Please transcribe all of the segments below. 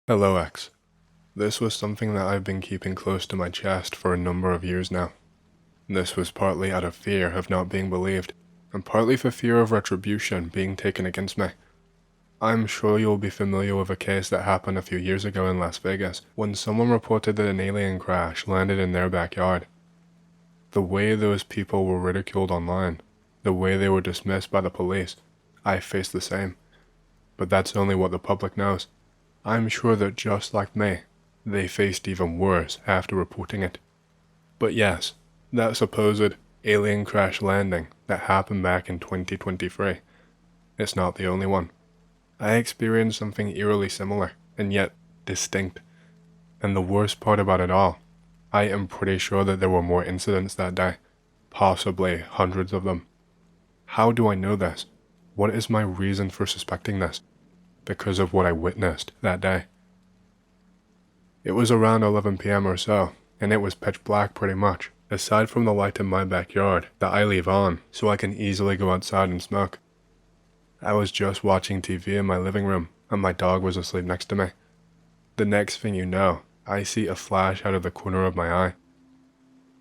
Hello, X. This was something that I've been keeping close to my chest for a number of years now. This was partly out of fear of not being believed, and partly for fear of retribution being taken against me. I'm sure you'll be familiar with a case that happened a few years ago in Las Vegas, when someone reported that an alien crash landed in their backyard. The way those people were ridiculed online, the way they were dismissed by the police, I faced the same. But that's only what the public knows. I'm sure that just like me, they faced even worse after reporting it. But yes, that supposed alien crash landing that happened back in 2023, it's not the only one. I experienced something eerily similar, and yet distinct. And the worst part about it all, I am pretty sure that there were more incidents that day, possibly hundreds of them. How do I know this? What is my reason for suspecting this? Because of what I witnessed that day. It was around 11 p.m. or so, and it was pitch black pretty much, aside from the light in my backyard that I leave on so I can easily go outside and smoke. I was just watching TV in my living room, and my dog was asleep next to me. The next thing you know, I see a flash out of the corner of my eye.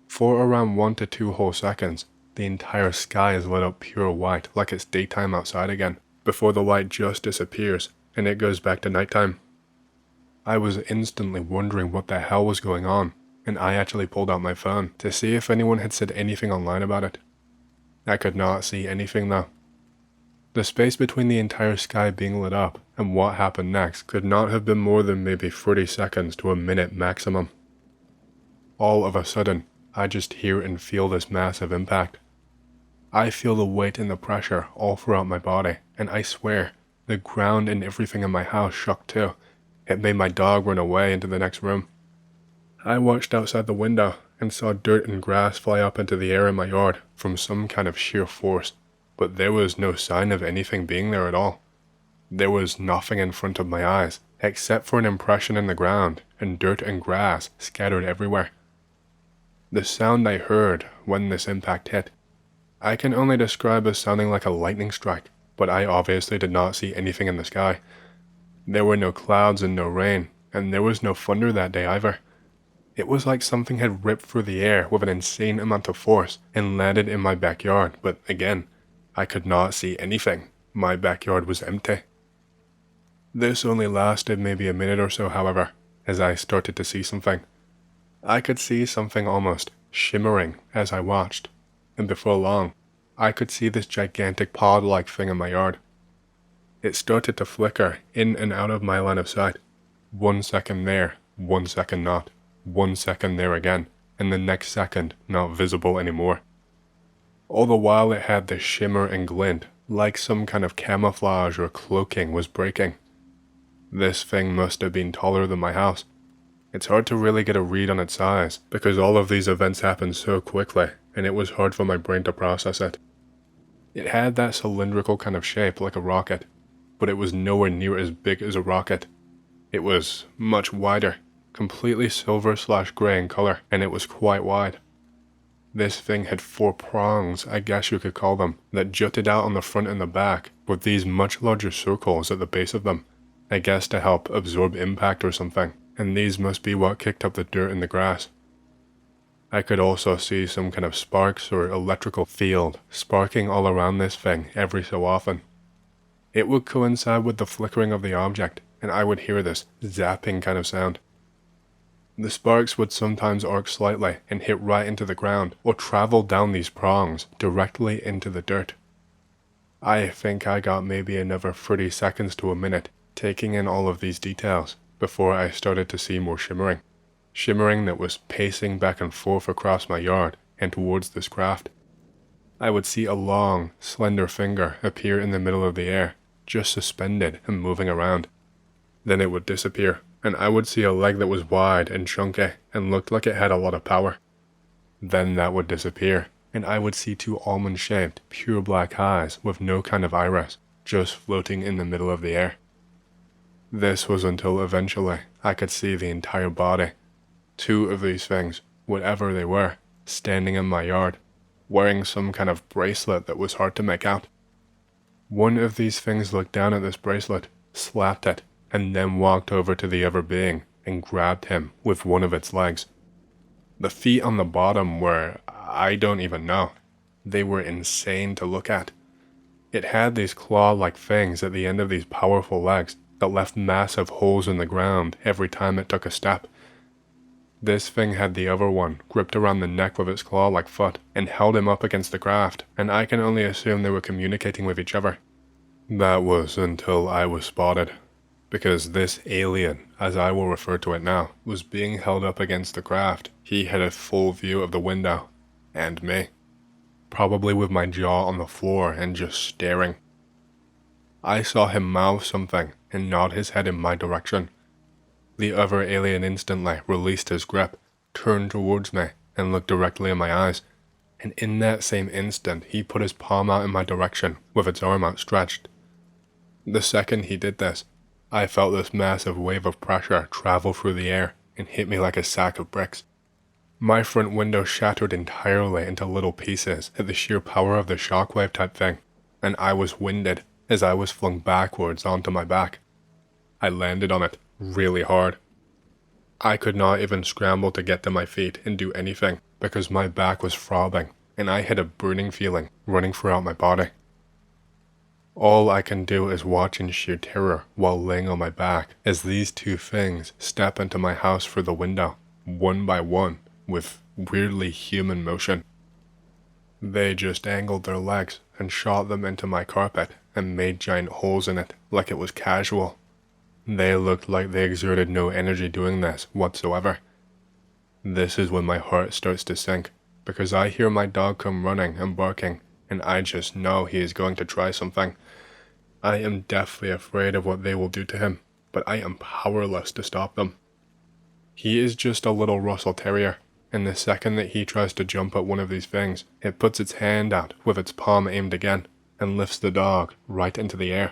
For around 1 to 2 whole seconds, the entire sky is lit up pure white like it's daytime outside again, before the light just disappears and it goes back to nighttime. I was instantly wondering what the hell was going on, and I actually pulled out my phone to see if anyone had said anything online about it. I could not see anything though. The space between the entire sky being lit up and what happened next could not have been more than maybe 30 seconds to a minute maximum. All of a sudden, I just hear and feel this massive impact. I feel the weight and the pressure all throughout my body, and I swear, the ground and everything in my house shook too. It made my dog run away into the next room. I watched outside the window and saw dirt and grass fly up into the air in my yard from some kind of sheer force, but there was no sign of anything being there at all. There was nothing in front of my eyes, except for an impression in the ground and dirt and grass scattered everywhere. The sound I heard when this impact hit, I can only describe as sounding like a lightning strike, but I obviously did not see anything in the sky. There were no clouds and no rain, and there was no thunder that day either. It was like something had ripped through the air with an insane amount of force and landed in my backyard, but again, I could not see anything. My backyard was empty. This only lasted maybe a minute or so, however, as I started to see something. I could see something almost shimmering as I watched, and before long, I could see this gigantic pod-like thing in my yard. It started to flicker in and out of my line of sight. 1 second there, 1 second not, 1 second there again, and the next second not visible anymore. All the while it had this shimmer and glint, like some kind of camouflage or cloaking was breaking. This thing must have been taller than my house. It's hard to really get a read on its size, because all of these events happened so quickly, and it was hard for my brain to process it. It had that cylindrical kind of shape like a rocket, but it was nowhere near as big as a rocket. It was much wider, completely silver/gray in color, and it was quite wide. This thing had 4 prongs, I guess you could call them, that jutted out on the front and the back, with these much larger circles at the base of them, I guess to help absorb impact or something, and these must be what kicked up the dirt in the grass. I could also see some kind of sparks or electrical field sparking all around this thing every so often. It would coincide with the flickering of the object, and I would hear this zapping kind of sound. The sparks would sometimes arc slightly and hit right into the ground, or travel down these prongs directly into the dirt. I think I got maybe another 30 seconds to a minute taking in all of these details before I started to see more shimmering. Shimmering that was pacing back and forth across my yard and towards this craft. I would see a long, slender finger appear in the middle of the air, just suspended and moving around. Then it would disappear, and I would see a leg that was wide and chunky and looked like it had a lot of power. Then that would disappear, and I would see 2 almond-shaped, pure black eyes with no kind of iris, just floating in the middle of the air. This was until eventually I could see the entire body. 2 of these things, whatever they were, standing in my yard, wearing some kind of bracelet that was hard to make out. One of these things looked down at this bracelet, slapped it, and then walked over to the other being and grabbed him with one of its legs. The feet on the bottom were, I don't even know. They were insane to look at. It had these claw-like things at the end of these powerful legs that left massive holes in the ground every time it took a step. This thing had the other one gripped around the neck with its claw-like foot and held him up against the craft, and I can only assume they were communicating with each other. That was until I was spotted, because this alien, as I will refer to it now, was being held up against the craft. He had a full view of the window, and me, probably with my jaw on the floor and just staring. I saw him mouth something and nod his head in my direction. The other alien instantly released his grip, turned towards me, and looked directly in my eyes, and in that same instant he put his palm out in my direction with its arm outstretched. The second he did this, I felt this massive wave of pressure travel through the air and hit me like a sack of bricks. My front window shattered entirely into little pieces at the sheer power of the shockwave type thing, and I was winded as I was flung backwards onto my back. I landed on it really hard. I could not even scramble to get to my feet and do anything because my back was throbbing and I had a burning feeling running throughout my body. All I can do is watch in sheer terror while laying on my back as these two things step into my house through the window, one by one, with weirdly human motion. They just angled their legs and shot them into my carpet and made giant holes in it like it was casual. They looked like they exerted no energy doing this whatsoever. This is when my heart starts to sink, because I hear my dog come running and barking, and I just know he is going to try something. I am deathly afraid of what they will do to him, but I am powerless to stop them. He is just a little Russell Terrier, and the second that he tries to jump at one of these things, it puts its hand out with its palm aimed again, and lifts the dog right into the air.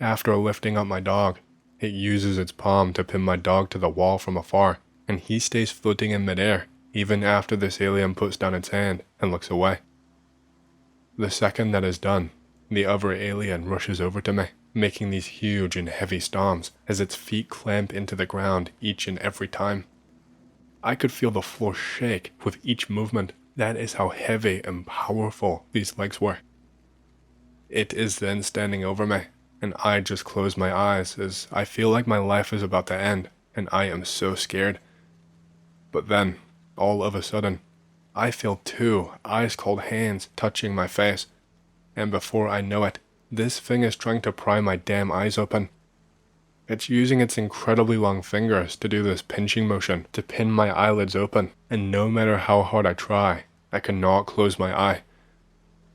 After lifting up my dog, it uses its palm to pin my dog to the wall from afar, and he stays floating in midair even after this alien puts down its hand and looks away. The second that is done, the other alien rushes over to me, making these huge and heavy stomps as its feet clamp into the ground each and every time. I could feel the floor shake with each movement. That is how heavy and powerful these legs were. It is then standing over me, and I just close my eyes as I feel like my life is about to end, and I am so scared. But then, all of a sudden, I feel two ice-cold hands touching my face, and before I know it, this thing is trying to pry my damn eyes open. It's using its incredibly long fingers to do this pinching motion to pin my eyelids open, and no matter how hard I try, I cannot close my eye.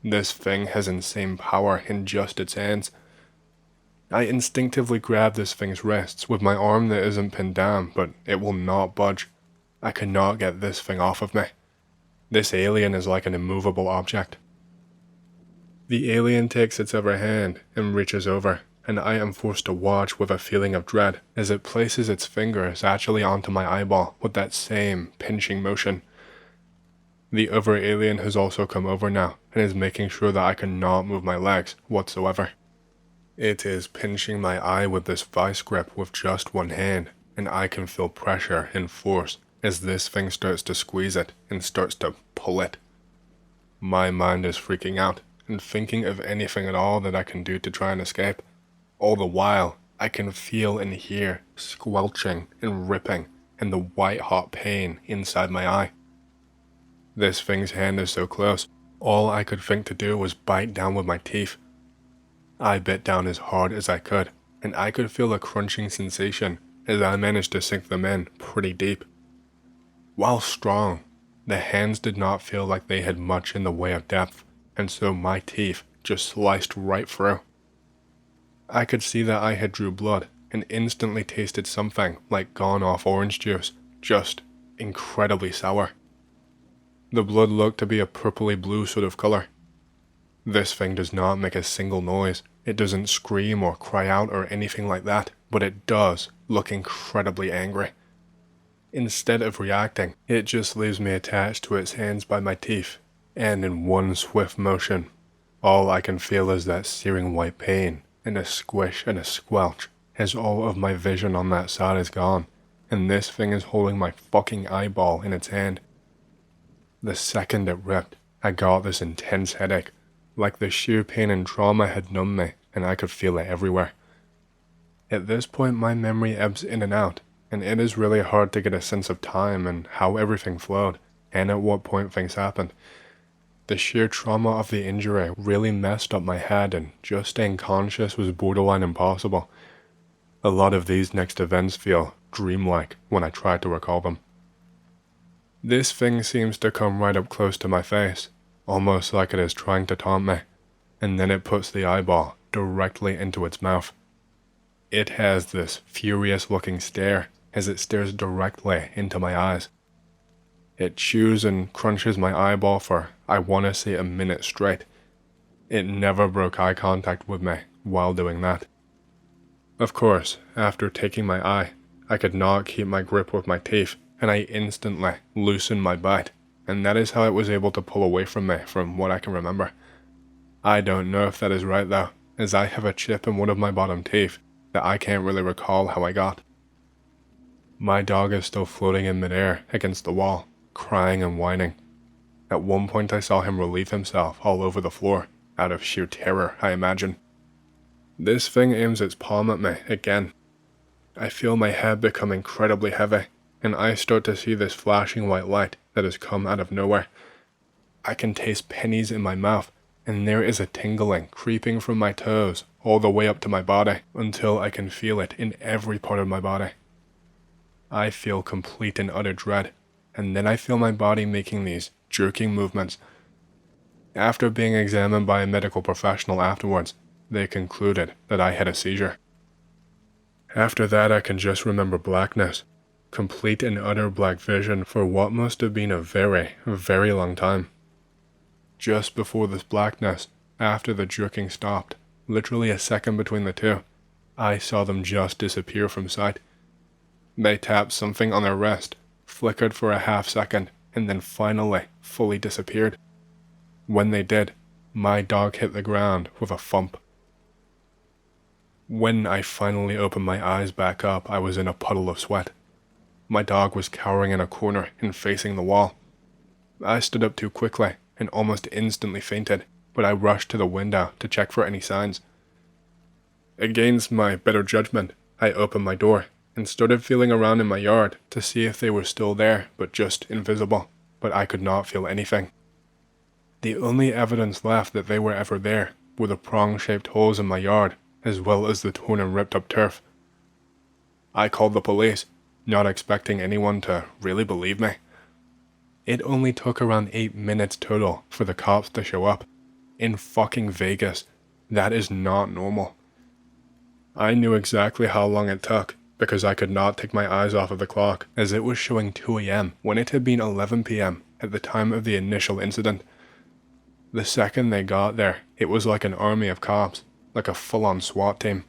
This thing has insane power in just its hands. I instinctively grab this thing's wrists with my arm that isn't pinned down, but it will not budge. I cannot get this thing off of me. This alien is like an immovable object. The alien takes its other hand and reaches over, and I am forced to watch with a feeling of dread as it places its fingers actually onto my eyeball with that same pinching motion. The other alien has also come over now and is making sure that I cannot move my legs whatsoever. It is pinching my eye with this vice grip with just one hand, and I can feel pressure and force as this thing starts to squeeze it and starts to pull it. My mind is freaking out and thinking of anything at all that I can do to try and escape. All the while, I can feel and hear squelching and ripping and the white-hot pain inside my eye. This thing's hand is so close, all I could think to do was bite down with my teeth. I bit down as hard as I could, and I could feel a crunching sensation as I managed to sink them in pretty deep. While strong, the hands did not feel like they had much in the way of depth, and so my teeth just sliced right through. I could see that I had drew blood and instantly tasted something like gone-off orange juice, just incredibly sour. The blood looked to be a purpley blue sort of color. This thing does not make a single noise. It doesn't scream or cry out or anything like that, but it does look incredibly angry. Instead of reacting, it just leaves me attached to its hands by my teeth, and in one swift motion, all I can feel is that searing white pain and a squish and a squelch as all of my vision on that side is gone, and this thing is holding my fucking eyeball in its hand. The second it ripped, I got this intense headache, like the sheer pain and trauma had numbed me, and I could feel it everywhere. At this point, my memory ebbs in and out, and it is really hard to get a sense of time and how everything flowed, and at what point things happened. The sheer trauma of the injury really messed up my head, and just staying conscious was borderline impossible. A lot of these next events feel dreamlike when I try to recall them. This thing seems to come right up close to my face, almost like it is trying to taunt me, and then it puts the eyeball directly into its mouth. It has this furious-looking stare as it stares directly into my eyes. It chews and crunches my eyeball for, I want to say, a minute straight. It never broke eye contact with me while doing that. Of course, after taking my eye, I could not keep my grip with my teeth, and I instantly loosened my bite, and that is how it was able to pull away from me from what I can remember. I don't know if that is right though, as I have a chip in one of my bottom teeth that I can't really recall how I got. My dog is still floating in midair against the wall, crying and whining. At one point I saw him relieve himself all over the floor, out of sheer terror, I imagine. This thing aims its palm at me again. I feel my head become incredibly heavy, and I start to see this flashing white light that has come out of nowhere. I can taste pennies in my mouth, and there is a tingling creeping from my toes all the way up to my body until I can feel it in every part of my body. I feel complete and utter dread, and then I feel my body making these jerking movements. After being examined by a medical professional afterwards, they concluded that I had a seizure. After that, I can just remember blackness, complete and utter black vision for what must have been a very, very long time. Just before this blackness, after the jerking stopped, literally a second between the two, I saw them just disappear from sight. They tapped something on their wrist, flickered for a half second, and then finally fully disappeared. When they did, my dog hit the ground with a thump. When I finally opened my eyes back up, I was in a puddle of sweat. My dog was cowering in a corner and facing the wall. I stood up too quickly and almost instantly fainted, but I rushed to the window to check for any signs. Against my better judgment, I opened my door and started feeling around in my yard to see if they were still there, but just invisible, but I could not feel anything. The only evidence left that they were ever there were the prong-shaped holes in my yard, as well as the torn and ripped up turf. I called the police, not expecting anyone to really believe me. It only took around 8 minutes total for the cops to show up. In fucking Vegas, that is not normal. I knew exactly how long it took, because I could not take my eyes off of the clock, as it was showing 2 a.m. when it had been 11 p.m. at the time of the initial incident. The second they got there, it was like an army of cops, like a full-on SWAT team.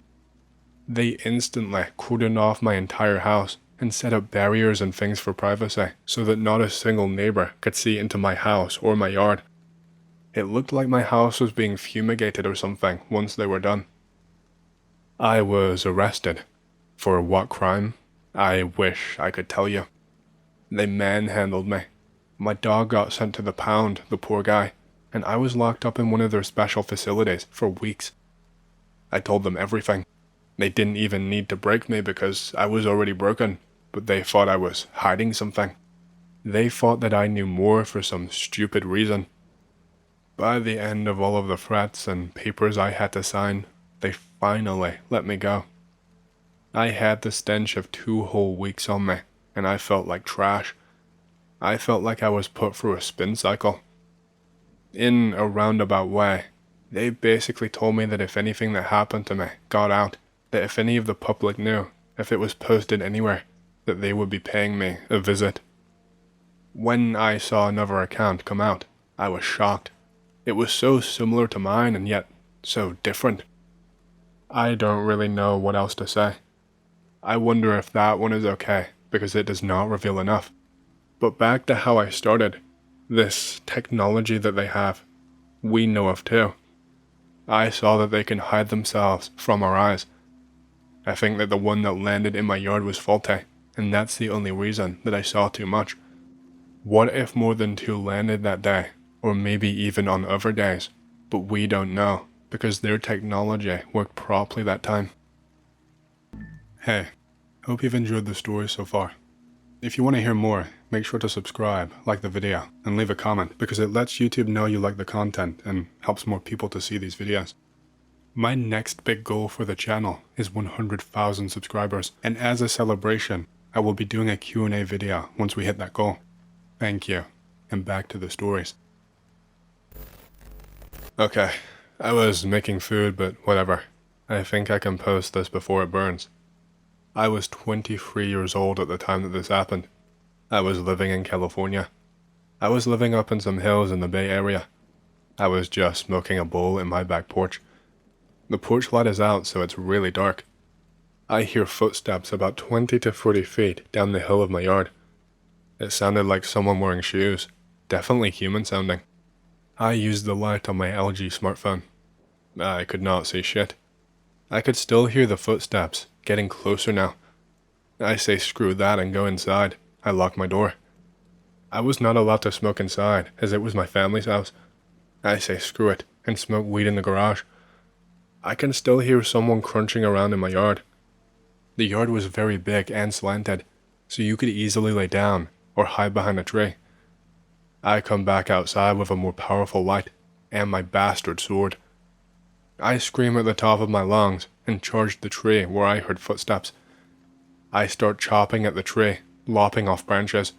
They instantly cordoned off my entire house and set up barriers and things for privacy so that not a single neighbor could see into my house or my yard. It looked like my house was being fumigated or something once they were done. I was arrested. For what crime? I wish I could tell you. They manhandled me. My dog got sent to the pound, the poor guy, and I was locked up in one of their special facilities for weeks. I told them everything. They didn't even need to break me because I was already broken, but they thought I was hiding something. They thought that I knew more for some stupid reason. By the end of all of the threats and papers I had to sign, they finally let me go. I had the stench of 2 whole weeks on me, and I felt like trash. I felt like I was put through a spin cycle. In a roundabout way, they basically told me that if anything that happened to me got out, that if any of the public knew, if it was posted anywhere, that they would be paying me a visit. When I saw another account come out, I was shocked. It was so similar to mine and yet so different. I don't really know what else to say. I wonder if that one is okay, because it does not reveal enough. But back to how I started, this technology that they have, we know of too. I saw that they can hide themselves from our eyes. I think that the one that landed in my yard was faulty, and that's the only reason that I saw too much. What if more than 2 landed that day, or maybe even on other days, but we don't know, because their technology worked properly that time. Hey, hope you've enjoyed the story so far. If you want to hear more, make sure to subscribe, like the video, and leave a comment, because it lets YouTube know you like the content and helps more people to see these videos. My next big goal for the channel is 100,000 subscribers, and as a celebration, I will be doing a Q&A video once we hit that goal. Thank you, and back to the stories. Okay, I was making food, but whatever. I think I can post this before it burns. I was 23 years old at the time that this happened. I was living in California. I was living up in some hills in the Bay Area. I was just smoking a bowl in my back porch. The porch light is out, so it's really dark. I hear footsteps about 20 to 40 feet down the hill of my yard. It sounded like someone wearing shoes, definitely human sounding. I used the light on my LG smartphone. I could not see shit. I could still hear the footsteps, getting closer now. I say screw that and go inside. I lock my door. I was not allowed to smoke inside, as it was my family's house. I say screw it, and smoke weed in the garage. I can still hear someone crunching around in my yard. The yard was very big and slanted, so you could easily lay down or hide behind a tree. I come back outside with a more powerful light and my bastard sword. I scream at the top of my lungs and charge the tree where I heard footsteps. I start chopping at the tree, lopping off branches.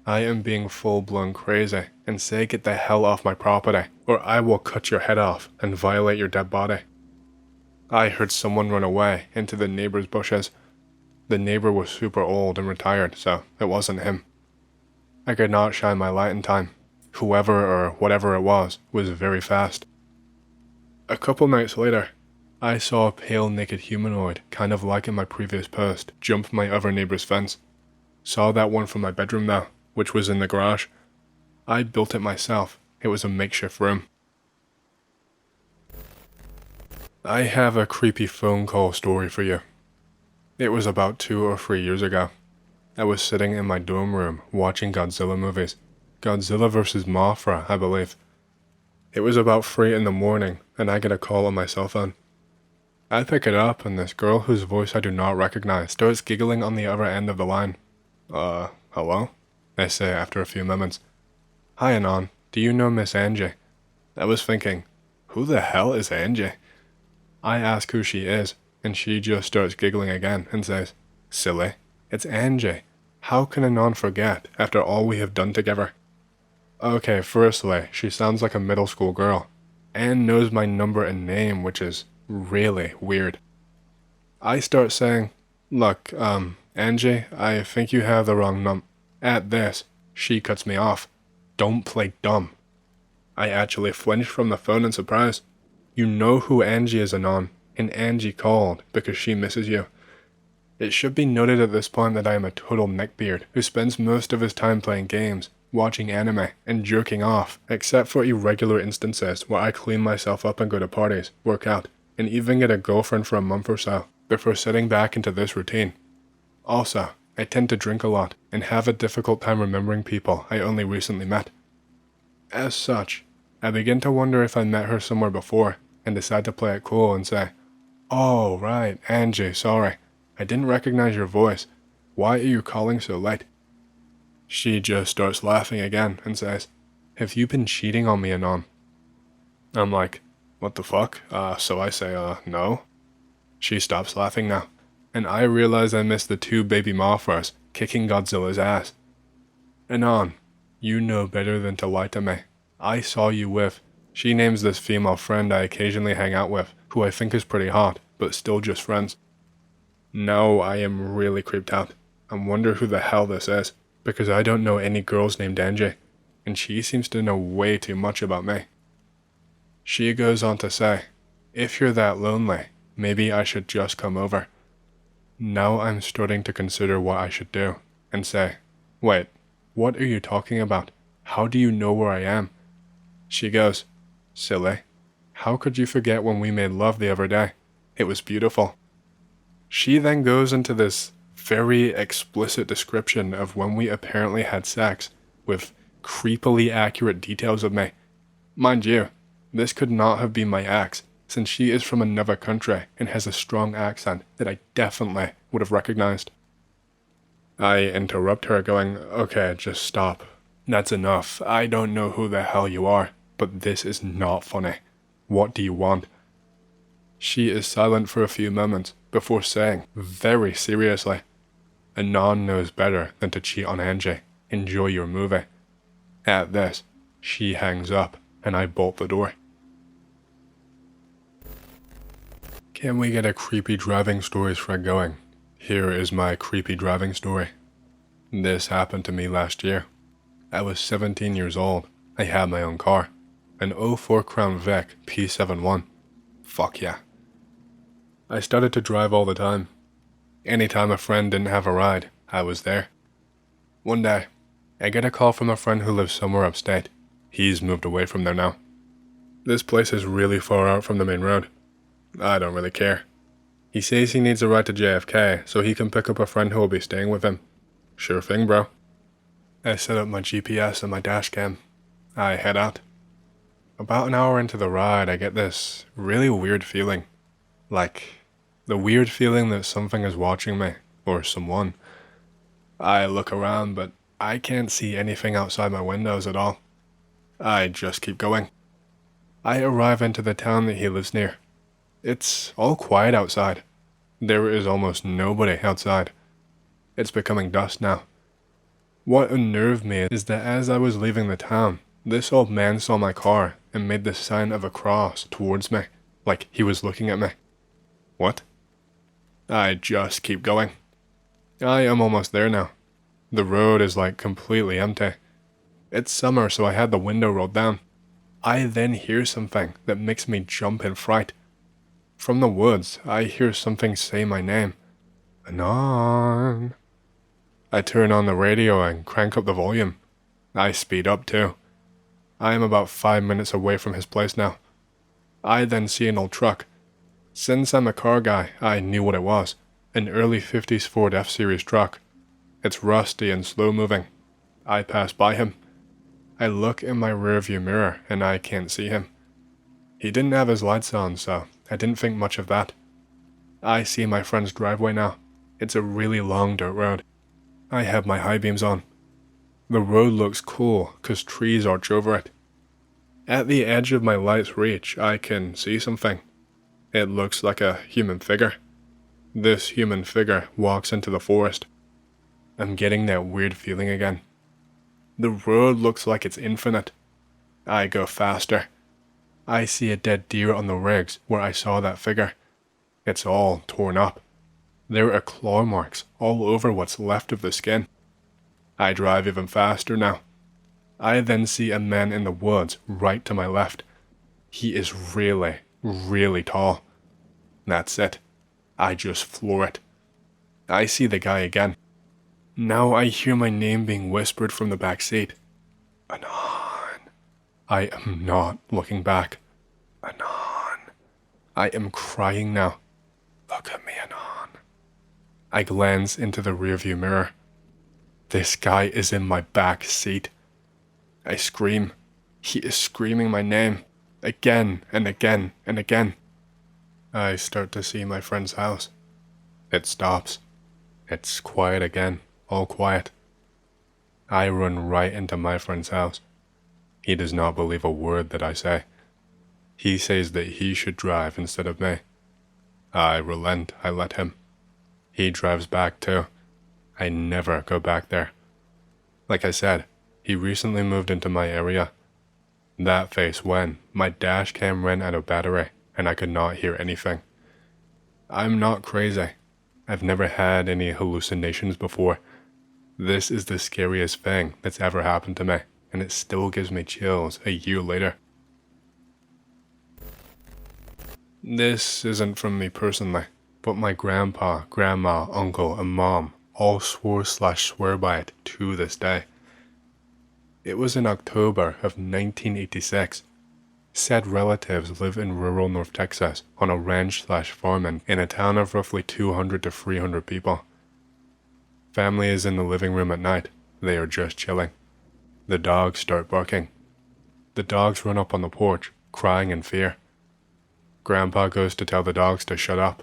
I am being full-blown crazy and say get the hell off my property or I will cut your head off and violate your dead body. I heard someone run away into the neighbor's bushes. The neighbor was super old and retired, so it wasn't him. I could not shine my light in time. Whoever or whatever it was very fast. A couple nights later, I saw a pale naked humanoid, kind of like in my previous post, jump my other neighbor's fence. Saw that one from my bedroom now, which was in the garage. I built it myself. It was a makeshift room. I have a creepy phone call story for you. It was about 2 or 3 years ago. I was sitting in my dorm room watching Godzilla movies. Godzilla vs. Mothra, I believe. It was about 3 in the morning, and I get a call on my cell phone. I pick it up, and this girl whose voice I do not recognize starts giggling on the other end of the line. Hello? I say after a few moments. Hi, Anon. Do you know Miss Angie? I was thinking, who the hell is Angie? I ask who she is, and she just starts giggling again and says, silly, it's Angie. How can Anon forget after all we have done together? Okay, firstly, she sounds like a middle school girl, and knows my number and name, which is really weird. I start saying, look, Angie, I think you have the wrong At this, she cuts me off. Don't play dumb. I actually flinched from the phone in surprise. You know who Angie is, Anon, and Angie called because she misses you. It should be noted at this point that I am a total neckbeard who spends most of his time playing games, watching anime, and jerking off, except for irregular instances where I clean myself up and go to parties, work out, and even get a girlfriend for a month or so, before setting back into this routine. Also, I tend to drink a lot, and have a difficult time remembering people I only recently met. As such, I begin to wonder if I met her somewhere before, and decide to play it cool and say, oh right, Angie, sorry, I didn't recognize your voice. Why are you calling so late? She just starts laughing again and says, have you been cheating on me, Anon? I'm like, what the fuck? So I say, no. She stops laughing now, and I realize I missed the 2 baby Mothras kicking Godzilla's ass. Anon, you know better than to lie to me. I saw you with, she names this female friend I occasionally hang out with, who I think is pretty hot, but still just friends. No, I am really creeped out. I wonder who the hell this is, because I don't know any girls named Angie, and she seems to know way too much about me. She goes on to say, if you're that lonely, maybe I should just come over. Now I'm starting to consider what I should do, and say, wait, what are you talking about? How do you know where I am? She goes, silly. How could you forget when we made love the other day? It was beautiful. She then goes into this very explicit description of when we apparently had sex, with creepily accurate details of me. Mind you, this could not have been my ex, since she is from another country and has a strong accent that I definitely would have recognized. I interrupt her going, "Okay, just stop. That's enough. I don't know who the hell you are, but this is not funny. What do you want?" She is silent for a few moments before saying, very seriously, "Anon knows better than to cheat on Angie. Enjoy your movie." At this, she hangs up and I bolt the door. Can we get a creepy driving stories thread going? Here is my creepy driving story. This happened to me last year. I was 17 years old. I had my own car. An '04 Crown Vic P71. Fuck yeah. I started to drive all the time. Anytime a friend didn't have a ride, I was there. One day, I get a call from a friend who lives somewhere upstate. He's moved away from there now. This place is really far out from the main road. I don't really care. He says he needs a ride to JFK so he can pick up a friend who will be staying with him. Sure thing, bro. I set up my GPS and my dash cam. I head out. About an hour into the ride, I get this really weird feeling. Like, the weird feeling that something is watching me, or someone. I look around, but I can't see anything outside my windows at all. I just keep going. I arrive into the town that he lives near. It's all quiet outside. There is almost nobody outside. It's becoming dusk now. What unnerved me is that as I was leaving the town, this old man saw my car and made the sign of a cross towards me, like he was looking at me. What? I just keep going. I am almost there now. The road is like completely empty. It's summer, so I had the window rolled down. I then hear something that makes me jump in fright. From the woods, I hear something say my name. Anon. I turn on the radio and crank up the volume. I speed up too. I am about 5 minutes away from his place now. I then see an old truck. Since I'm a car guy, I knew what it was. An early 50s Ford F-Series truck. It's rusty and slow moving. I pass by him. I look in my rearview mirror and I can't see him. He didn't have his lights on, so I didn't think much of that. I see my friend's driveway now. It's a really long dirt road. I have my high beams on. The road looks cool because trees arch over it. At the edge of my light's reach, I can see something. It looks like a human figure. This human figure walks into the forest. I'm getting that weird feeling again. The road looks like it's infinite. I go faster. I see a dead deer on the rigs where I saw that figure. It's all torn up. There are claw marks all over what's left of the skin. I drive even faster now. I then see a man in the woods right to my left. He is really, really tall. That's it. I just floor it. I see the guy again. Now I hear my name being whispered from the back seat. Anon. I am not looking back. Anon. I am crying now. Look at me, Anon. I glance into the rearview mirror. This guy is in my back seat. I scream. He is screaming my name. Again and again and again. I start to see my friend's house. It stops. It's quiet again. All quiet. I run right into my friend's house. He does not believe a word that I say. He says that he should drive instead of me. I relent. I let him. He drives back too. I never go back there. Like I said, he recently moved into my area. That face when my dash cam ran out of battery and I could not hear anything. I'm not crazy. I've never had any hallucinations before. This is the scariest thing that's ever happened to me, and it still gives me chills a year later. This isn't from me personally, but my grandpa, grandma, uncle, and mom all swore/swear by it to this day. It was in October of 1986. Said relatives live in rural North Texas on a ranch/farm in a town of roughly 200 to 300 people. Family is in the living room at night. They are just chilling. The dogs start barking. The dogs run up on the porch, crying in fear. Grandpa goes to tell the dogs to shut up.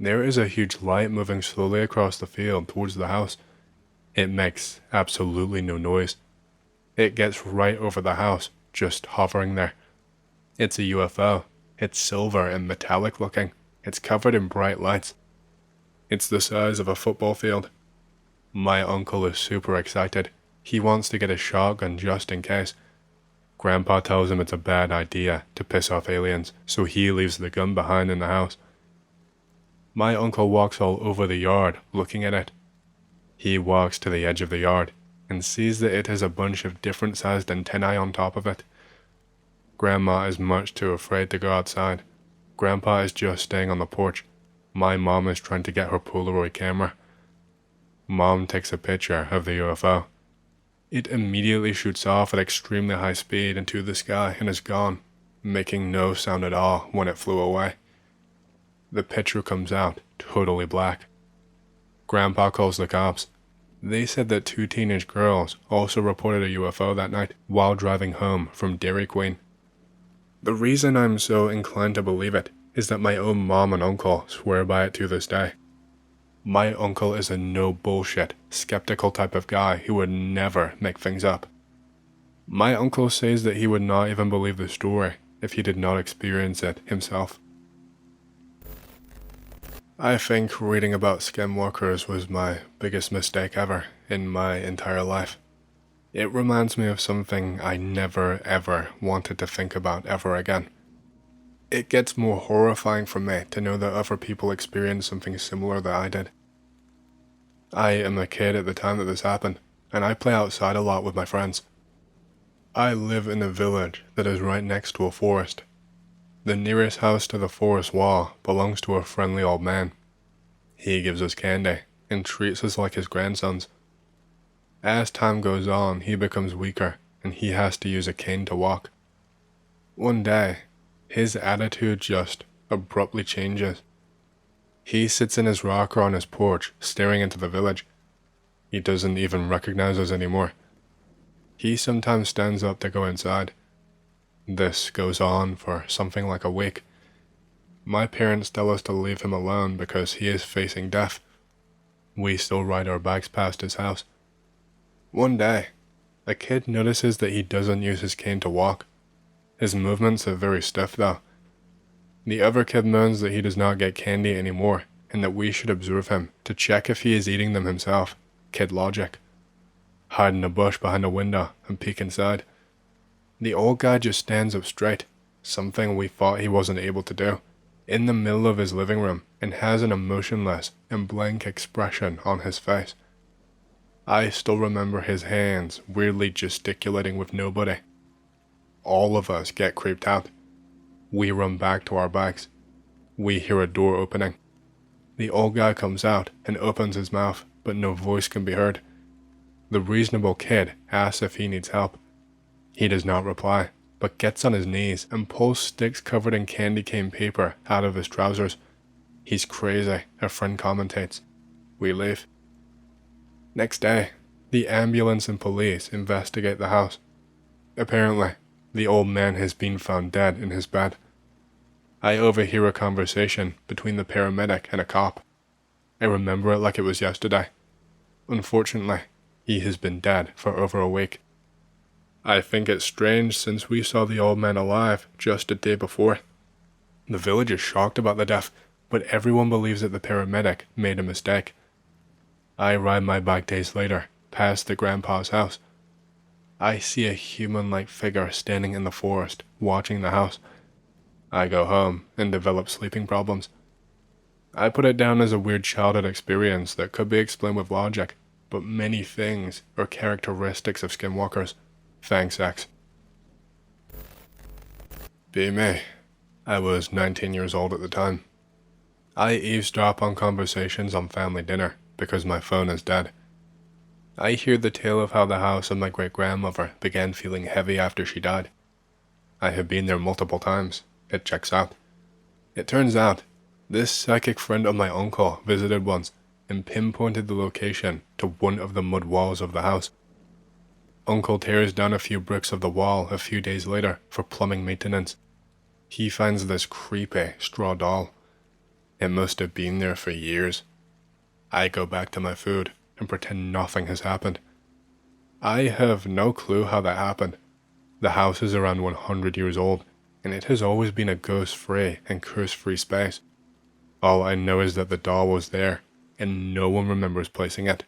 There is a huge light moving slowly across the field towards the house. It makes absolutely no noise. It gets right over the house, just hovering there. It's a UFO. It's silver and metallic looking. It's covered in bright lights. It's the size of a football field. My uncle is super excited. He wants to get a shotgun just in case. Grandpa tells him it's a bad idea to piss off aliens, so he leaves the gun behind in the house. My uncle walks all over the yard looking at it. He walks to the edge of the yard and sees that it has a bunch of different sized antennae on top of it. Grandma is much too afraid to go outside. Grandpa is just staying on the porch. My mom is trying to get her Polaroid camera. Mom takes a picture of the UFO. It immediately shoots off at extremely high speed into the sky and is gone, making no sound at all when it flew away. The picture comes out totally black. Grandpa calls the cops. They said that 2 teenage girls also reported a UFO that night while driving home from Dairy Queen. The reason I'm so inclined to believe it is that my own mom and uncle swear by it to this day. My uncle is a no bullshit, skeptical type of guy who would never make things up. My uncle says that he would not even believe the story if he did not experience it himself. I think reading about skinwalkers was my biggest mistake ever in my entire life. It reminds me of something I never ever wanted to think about ever again. It gets more horrifying for me to know that other people experienced something similar that I did. I am a kid at the time that this happened, and I play outside a lot with my friends. I live in a village that is right next to a forest. The nearest house to the forest wall belongs to a friendly old man. He gives us candy and treats us like his grandsons. As time goes on, he becomes weaker and he has to use a cane to walk. One day, his attitude just abruptly changes. He sits in his rocker on his porch, staring into the village. He doesn't even recognize us anymore. He sometimes stands up to go inside. This goes on for something like a week. My parents tell us to leave him alone because he is facing death. We still ride our bikes past his house. One day, a kid notices that he doesn't use his cane to walk. His movements are very stiff though. The other kid moans that he does not get candy anymore and that we should observe him to check if he is eating them himself. Kid logic. Hide in a bush behind a window and peek inside. The old guy just stands up straight, something we thought he wasn't able to do, in the middle of his living room and has an emotionless and blank expression on his face. I still remember his hands weirdly gesticulating with nobody. All of us get creeped out. We run back to our bikes. We hear a door opening. The old guy comes out and opens his mouth, but no voice can be heard. The reasonable kid asks if he needs help. He does not reply, but gets on his knees and pulls sticks covered in candy cane paper out of his trousers. He's crazy, a friend commentates. We leave. Next day, the ambulance and police investigate the house. Apparently, the old man has been found dead in his bed. I overhear a conversation between the paramedic and a cop. I remember it like it was yesterday. Unfortunately, he has been dead for over a week. I think it's strange since we saw the old man alive just a day before. The village is shocked about the death, but everyone believes that the paramedic made a mistake. I ride my bike days later, past the grandpa's house. I see a human-like figure standing in the forest, watching the house. I go home and develop sleeping problems. I put it down as a weird childhood experience that could be explained with logic, but many things are characteristics of skinwalkers. Thanks, X. Be me. I was 19 years old at the time. I eavesdrop on conversations on family dinner because my phone is dead. I hear the tale of how the house of my great-grandmother began feeling heavy after she died. I have been there multiple times. It checks out. It turns out, this psychic friend of my uncle visited once and pinpointed the location to one of the mud walls of the house. Uncle tears down a few bricks of the wall a few days later for plumbing maintenance. He finds this creepy straw doll. It must have been there for years. I go back to my food and pretend nothing has happened. I have no clue how that happened. The house is around 100 years old, and it has always been a ghost-free and curse-free space. All I know is that the doll was there, and no one remembers placing it.